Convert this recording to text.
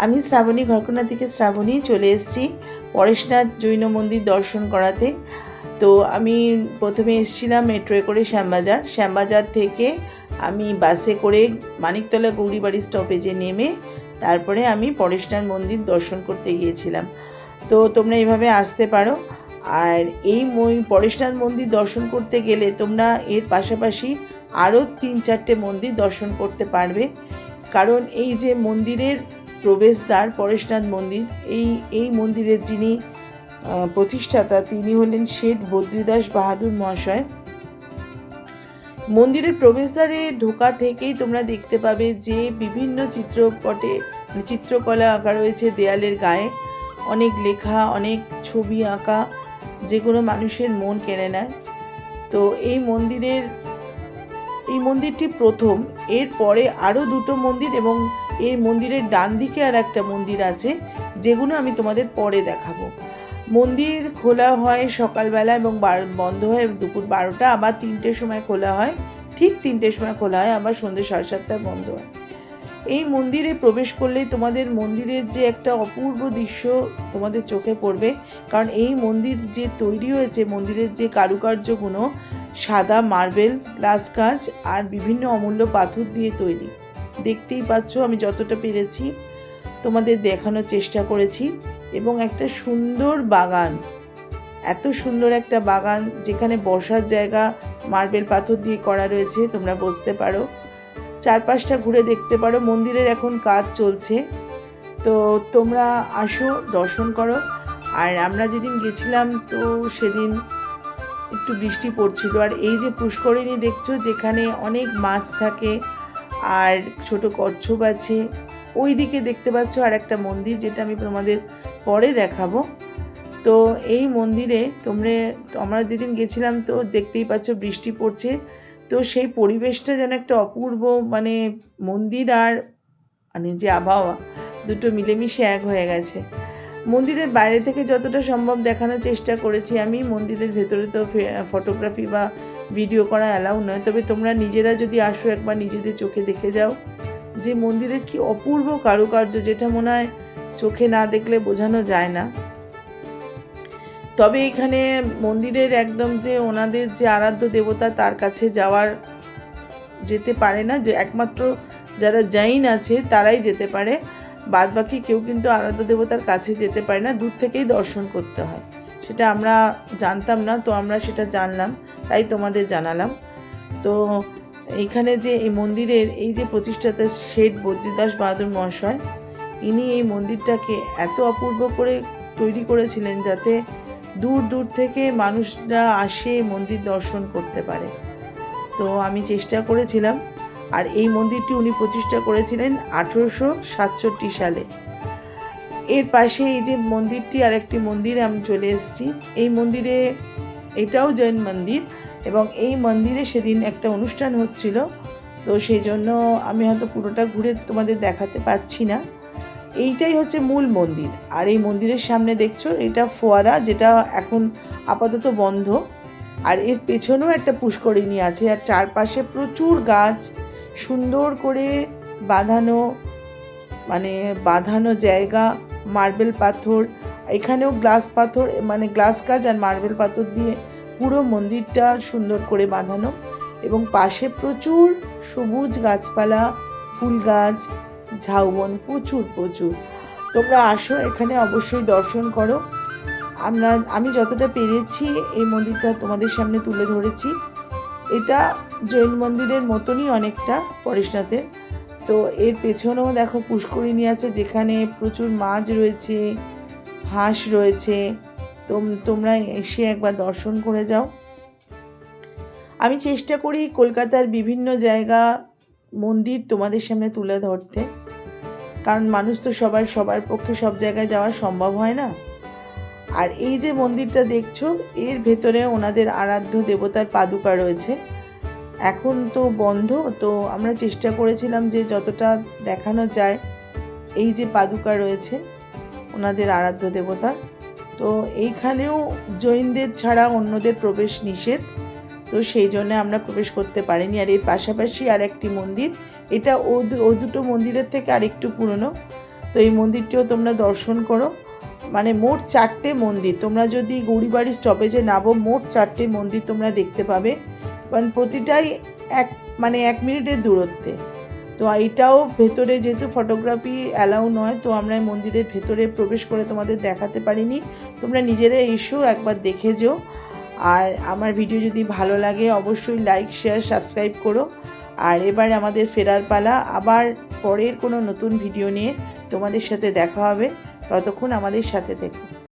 আমি শ্রাবণী ঘরকন্যা থেকে শ্রাবণী চলে এসেছি পরেশনাথ জৈন মন্দির দর্শন করাতে। তো আমি প্রথমে এসেছিলাম মেট্রোয় করে শ্যামবাজার থেকে আমি বাসে করে মানিকতলা গৌরীবাড়ি স্টপেজে নেমে তারপরে আমি পরেশনাথ মন্দির দর্শন করতে গিয়েছিলাম। তো তোমরা এইভাবে আসতে পারো। আর এই পরেশনাথ মন্দির দর্শন করতে গেলে তোমরা এর পাশাপাশি আরও 3-4টে মন্দির দর্শন করতে পারবে, কারণ এই যে মন্দিরের প্রবেশদ্বার পরেশনাথ মন্দির, এই মন্দিরের যিনি প্রতিষ্ঠাতা তিনি হলেন শেঠ বদ্রীদাস বাহাদুর মহাশয়। মন্দিরের প্রবেশদ্বারে ঢোকা থেকেই তোমরা দেখতে পাবে যে বিভিন্ন চিত্রকলা আঁকা রয়েছে দেয়ালের গায়ে, অনেক লেখা, অনেক ছবি আঁকা, যেগুলো মানুষের মন কেড়ে নেয়। তো এই মন্দিরটি প্রথম। এরপরে আরও 2টো মন্দির এবং এই মন্দিরের ডান দিকে আর একটা মন্দির আছে, যেগুলো আমি তোমাদের পরে দেখাবো। মন্দির খোলা হয় সকালবেলা এবং বন্ধ হয় দুপুর 12টা, আবার 3টের সময় খোলা হয়, ঠিক 3টের সময় খোলা হয়, আবার সন্ধ্যে 7:30টায় বন্ধ হয়। এই মন্দিরে প্রবেশ করলেই তোমাদের মন্দিরের যে একটা অপূর্ব দৃশ্য তোমাদের চোখে পড়বে, কারণ এই মন্দির যে তৈরি হয়েছে, মন্দিরের যে কারুকার্যগুলো সাদা মার্বেল, গ্লাস কাঁচ আর বিভিন্ন অমূল্য পাথর দিয়ে তৈরি। দেখতেই পাচ্ছ, আমি যতটা পেরেছি তোমাদের দেখানোর চেষ্টা করেছি। এবং একটা সুন্দর বাগান, এত সুন্দর একটা বাগান যেখানে বসার জায়গা মার্বেল পাথর দিয়ে করা রয়েছে, তোমরা বসতে পারো, চারপাশটা ঘুরে দেখতে পারো। মন্দিরের এখন কাজ চলছে, তো তোমরা আসো, দর্শন করো। আর আমরা যেদিন গেছিলাম তো সেদিন একটু বৃষ্টি পড়ছিল। আর এই যে পুষ্করিণী দেখছো, যেখানে অনেক মাছ থাকে আর ছোট কচ্ছপ আছে, ওই দিকে দেখতে পাচ্ছ আর একটা মন্দির, যেটা আমি তোমাদের পরে দেখাবো। তো এই মন্দিরে আমরা যেদিন গেছিলাম তো দেখতেই পাচ্ছ বৃষ্টি পড়ছে, তো সেই পরিবেশটা যেন একটা অপূর্ব, মানে মন্দির আর যে আবহাওয়া দুটো মিলেমিশে এক হয়ে গেছে। মন্দিরের বাইরে থেকে যতটা সম্ভব দেখানোর চেষ্টা করেছি আমি। মন্দিরের ভেতরে তো ফটোগ্রাফি বা ভিডিও করা অ্যালাউ নয়, তবে তোমরা নিজেরা যদি আসো একবার নিজেদের চোখে দেখে যাও যে মন্দিরের কি অপূর্ব কারুকার্য, যেটা মনে হয় চোখে না দেখলে বোঝানো যায় না। তবে এখানে মন্দিরের একদম যে ওনাদের যে আরাধ্য দেবতা, তার কাছে যেতে পারে না, যে একমাত্র যারা জৈন আছে তারাই যেতে পারে, বাদ বাকি কেউ কিন্তু আরাধ্য দেবতার কাছে যেতে পারে না, দূর থেকেই দর্শন করতে হয়। সেটা আমরা জানতাম না, তো আমরা সেটা জানলাম, তাই তোমাদের জানালাম। তো এইখানে যে এই মন্দিরের এই যে প্রতিষ্ঠাতা শেঠ বদ্রীদাস বাহাদুর মহাশয়, ইনি এই মন্দিরটাকে এত অপূর্ব করে তৈরি করেছিলেন যাতে দূর দূর থেকে মানুষরা আসে মন্দির দর্শন করতে পারে। তো আমি চেষ্টা করেছিলাম। আর এই মন্দিরটি উনি প্রতিষ্ঠা করেছিলেন 1867 সালে। এর পাশে এই যে মন্দিরটি, আর একটি মন্দিরে আমি চলে এসেছি। এই মন্দিরে, এটাও জৈন মন্দির, এবং এই মন্দিরে সেদিন একটা অনুষ্ঠান হচ্ছিল, তো সেই জন্য আমি হয়তো পুরোটা ঘুরে তোমাদের দেখাতে পাচ্ছি না। এইটাই হচ্ছে মূল মন্দির। আর এই মন্দিরের সামনে দেখছো, এটা ফোয়ারা, যেটা এখন আপাতত বন্ধ। আর এর পেছনেও একটা পুষ্করিণী আছে, আর চারপাশে প্রচুর গাছ, সুন্দর করে বাঁধানো জায়গা, মার্বেল পাথর, এখানেও গ্লাস কাঁচ আর মার্বেল পাথর দিয়ে পুরো মন্দিরটা সুন্দর করে বাঁধানো, এবং পাশে প্রচুর সবুজ গাছপালা, ফুল গাছ, ঝাউবন, প্রচুর। তোমরা আসো, এখানে অবশ্যই দর্শন করো। আমি যতটা পেরেছি এই মন্দিরটা তোমাদের সামনে তুলে ধরেছি। এটা জৈন মন্দিরের মতনই অনেকটা পরেশনাথের। তো এর পেছনেও দেখো পুষ্করিণী আছে, যেখানে প্রচুর মাছ রয়েছে, হাঁস রয়েছে। তোমরা এসে একবার দর্শন করে যাও। আমি চেষ্টা করি কলকাতার বিভিন্ন জায়গা মন্দির তোমাদের সামনে তুলে ধরতে, কারণ মানুষ তো সবার পক্ষে সব জায়গায় যাওয়া সম্ভব হয় না। আর এই যে মন্দিরটা দেখছো, এর ভেতরে ওনাদের আরাধ্য দেবতার পাদুকা রয়েছে। এখন তো বন্ধ, তো আমরা চেষ্টা করেছিলাম যে যতটা দেখানো যায়। এই যে পাদুকা রয়েছে ওনাদের আরাধ্য দেবতার, তো এইখানেও জৈনদের ছাড়া অন্যদের প্রবেশ নিষেধ, তো সেই জন্য আমরা প্রবেশ করতে পারিনি। আর এর পাশাপাশি আর একটি মন্দির, এটা ওই দুটো মন্দিরের থেকে আরেকটু পুরনো। তো এই মন্দিরটিও তোমরা দর্শন করো। মানে মোট 4টে মন্দির, তোমরা যদি গৌরীবাড়ি স্টপেজে নামো মোট 4টে মন্দির তোমরা দেখতে পাবে, কারণ প্রতিটাই 1 মিনিটের দূরত্বে। তো এটাও ভেতরে যেহেতু ফটোগ্রাফি অ্যালাউ নয়, তো আমরা মন্দিরের ভেতরে প্রবেশ করে তোমাদের দেখাতে পারিনি। তোমরা নিজেরা এসো, একবার দেখে যেও। আর আমার ভিডিও যদি ভালো লাগে অবশ্যই লাইক, শেয়ার, সাবস্ক্রাইব করো। আর এবার আমাদের ফেরার পালা, আবার পরের কোনো নতুন ভিডিও নিয়ে তোমাদের সাথে দেখা হবে। ততক্ষণ আমাদের সাথে থেকো।